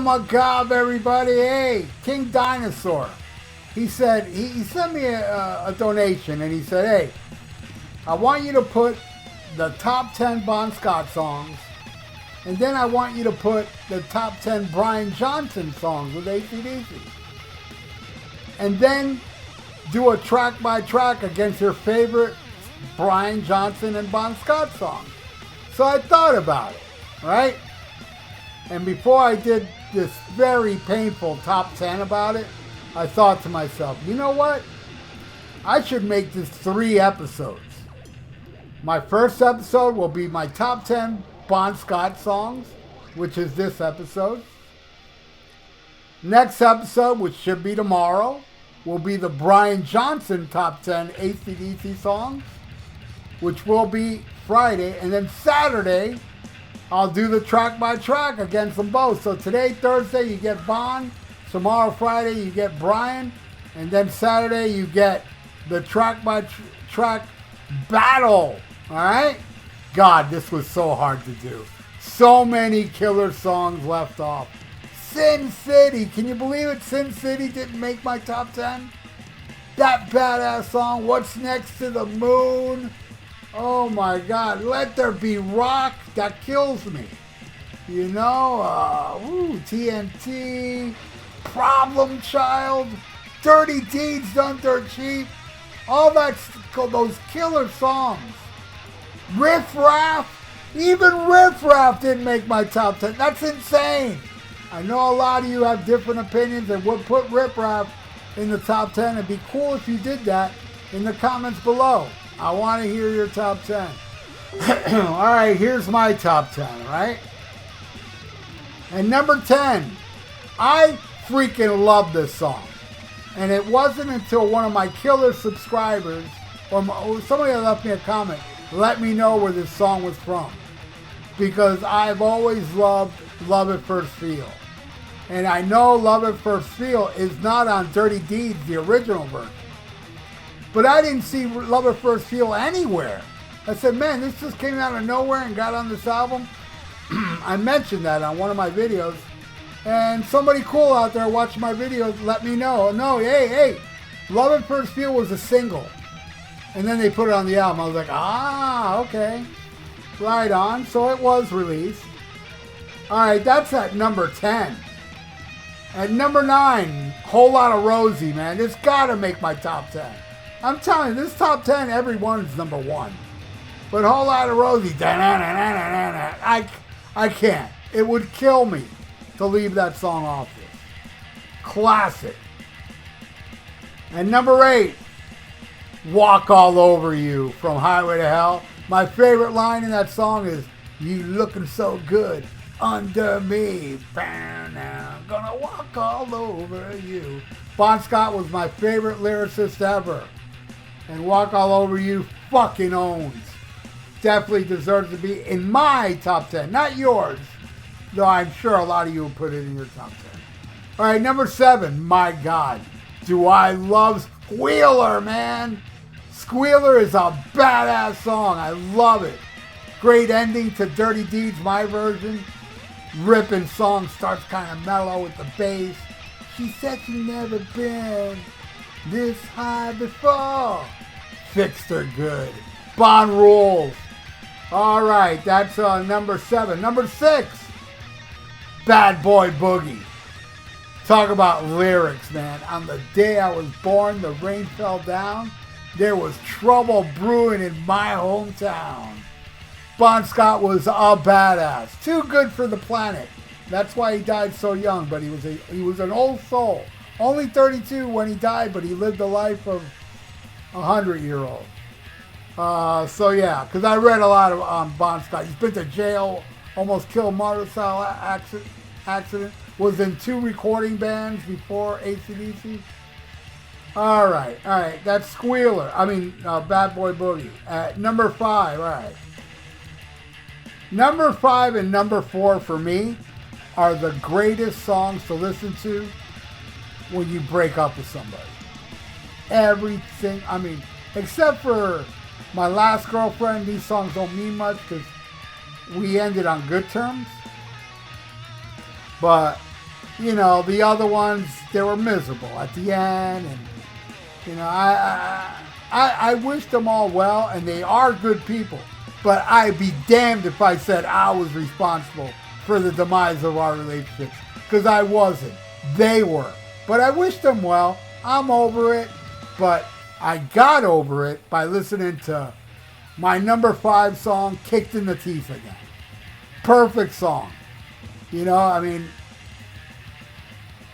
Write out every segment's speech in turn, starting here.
my God, everybody. Hey, King Dinosaur. He said, he sent me a donation and he said, hey, I want you to put the top 10 Bon Scott songs and then I want you to put the top 10 Brian Johnson songs with AC/DC. And then do a track by track against your favorite Brian Johnson and Bon Scott songs. So I thought about it, right? And before I did this very painful top 10 about it, I thought to myself, you know what? I should make this 3 episodes. My first episode will be my top 10 Bon Scott songs, which is this episode. Next episode, which should be tomorrow, will be the Brian Johnson top 10 AC/DC songs, which will be Friday. And then Saturday, I'll do the track by track against them both. So today, Thursday, you get Bon. Tomorrow, Friday, you get Brian. And then Saturday, you get the track by track battle. All right? God, this was so hard to do. So many killer songs left off. Sin City. Can you believe it? Sin City didn't make my top 10. That badass song, What's Next to the Moon. Oh my God. Let There Be Rock. That kills me. You know, TNT. Problem Child. Dirty Deeds Done Dirt Cheap. All those killer songs. Riff Raff. Even Riff Raff didn't make my top 10. That's insane. I know a lot of you have different opinions and would put Riff Raff in the top 10. It'd be cool if you did that in the comments below. I want to hear your top 10. All right, here's my top 10, right? And number 10, I freaking love this song. And it wasn't until one of my killer subscribers, or somebody that left me a comment, let me know where this song was from. Because I've always loved Love at First Feel. And I know Love at First Feel is not on Dirty Deeds, the original version. But I didn't see Love at First Feel anywhere. I said, man, this just came out of nowhere and got on this album. I mentioned that on one of my videos. And somebody cool out there watching my videos let me know. No, hey, Love at First Feel was a single. And then they put it on the album. I was like, okay. Right on. So it was released. All right, that's at number 10. At number 9, Whole Lotta Rosie, man. This gotta make my top 10. I'm telling you, this top 10, every one is number 1. But Whole Lotta Rosie, I can't. It would kill me to leave that song off this. Classic. And number 8, Walk All Over You from Highway to Hell. My favorite line in that song is, you looking so good under me. Now, gonna walk all over you. Bon Scott was my favorite lyricist ever. And Walk All Over You fucking owns. Definitely deserves to be in my top 10. Not yours. Though I'm sure a lot of you will put it in your top 10. All right, number 7. My God. Do I love Squealer, man. Squealer is a badass song. I love it. Great ending to Dirty Deeds, my version. Ripping song, starts kind of mellow with the bass. She said she never been this high before. Fixed her good. Bon rules. All right, that's number 7. Number 6, Bad Boy Boogie. Talk about lyrics, man. On the day I was born, the rain fell down. There was trouble brewing in my hometown. Bon Scott was a badass. Too good for the planet. That's why he died so young, but he was an old soul. Only 32 when he died, but he lived a life of a 100-year-old. So yeah, because I read a lot of Bon Scott. He's been to jail, almost killed motorcycle accident. Was in 2 recording bands before AC/DC. All right. That's Squealer. Bad Boy Boogie. At number 5, all right. Number 5 and number 4 for me are the greatest songs to listen to when you break up with somebody. Everything, except for my last girlfriend, these songs don't mean much because we ended on good terms. But you know, the other ones, they were miserable at the end. And, you know, I wish them all well, and they are good people. But I'd be damned if I said I was responsible for the demise of our relationships, because I wasn't. They were. But I wish them well. I'm over it. But I got over it by listening to my number 5 song, Kicked in the Teeth Again. Perfect song. You know, I mean,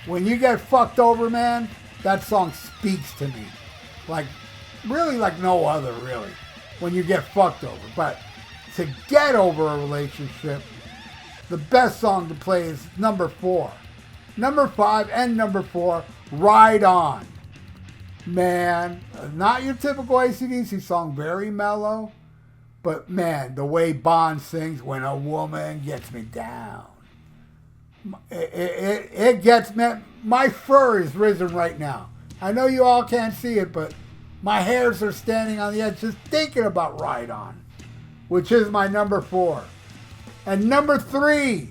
when you get fucked over, man, that song speaks to me. Like, really like no other, really, when you get fucked over. But to get over a relationship, the best song to play is number 4. Number 5 and number 4, Ride On. Man, not your typical AC/DC song, very mellow. But man, the way Bond sings, when a woman gets me down. It gets, man, my fur is risen right now. I know you all can't see it, but my hairs are standing on the edge just thinking about Ride On, which is my number 4. And number 3,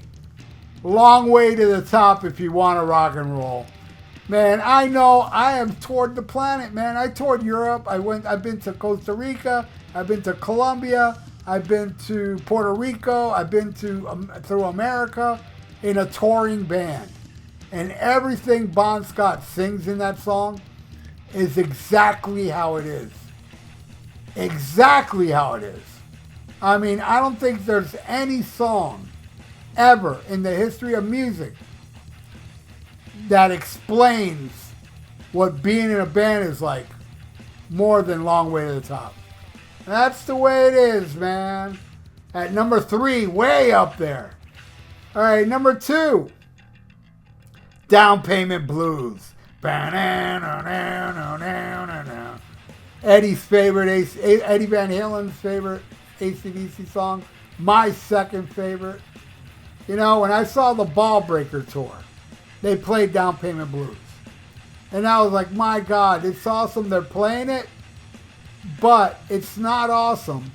Long Way to the Top if you want to rock and roll. Man, I know I am toward the planet, man. I toured Europe. I've been to Costa Rica. I've been to Colombia. I've been to Puerto Rico. I've been to through America in a touring band. And everything Bon Scott sings in that song is exactly how it is. Exactly how it is. I mean, I don't think there's any song ever in the history of music that explains what being in a band is like more than Long Way to the Top. That's the way it is, man. At number 3, way up there. All right, number 2, Down Payment Blues. Eddie's favorite, Eddie Van Halen's favorite AC/DC song. My second favorite. You know, when I saw the Ball Breaker tour, they played Down Payment Blues. And I was like, my God, it's awesome they're playing it, but it's not awesome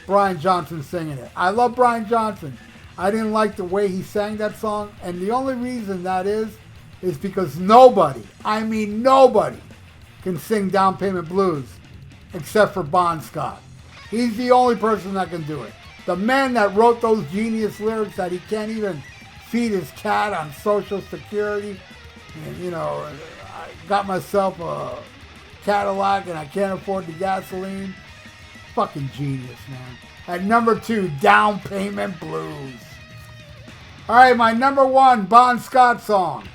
Brian Johnson singing it. I love Brian Johnson. I didn't like the way he sang that song, and the only reason that is because nobody, I mean nobody, can sing Down Payment Blues except for Bon Scott. He's the only person that can do it. The man that wrote those genius lyrics that he can't even feed his cat on Social Security. And, you know, I got myself a Cadillac and I can't afford the gasoline. Fucking genius, man. At number 2, Down Payment Blues. All right, my number 1 Bon Scott song,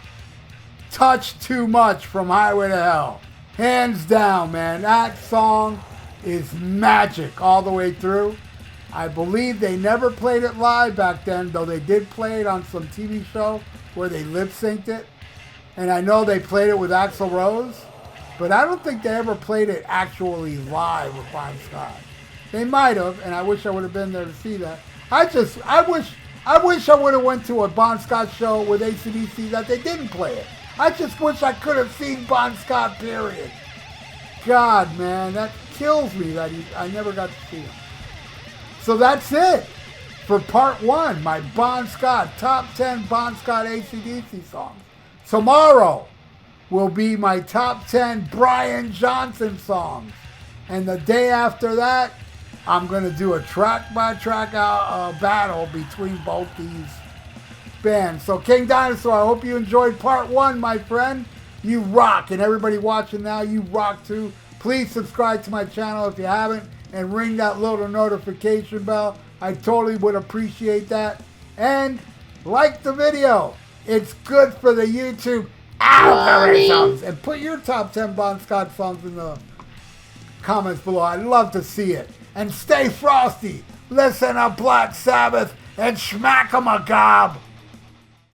Touch Too Much from Highway to Hell. Hands down, man. That song is magic all the way through. I believe they never played it live back then, though they did play it on some TV show where they lip-synced it. And I know they played it with Axl Rose, but I don't think they ever played it actually live with Bon Scott. They might have, and I wish I would have been there to see that. I wish I would have went to a Bon Scott show with AC/DC that they didn't play it. I just wish I could have seen Bon Scott, period. God, man, that kills me that I never got to see him. So that's it for part 1, my Bon Scott, top 10 Bon Scott AC/DC songs. Tomorrow will be my top 10 Brian Johnson songs. And the day after that, I'm going to do a track-by-track battle between both these bands. So King Dinosaur, I hope you enjoyed part 1, my friend. You rock. And everybody watching now, you rock too. Please subscribe to my channel if you haven't, and ring that little notification bell. I totally would appreciate that. And like the video. It's good for the YouTube algorithms. And put your top 10 Bon Scott songs in the comments below. I'd love to see it. And stay frosty. Listen to Black Sabbath and smack 'em a gob.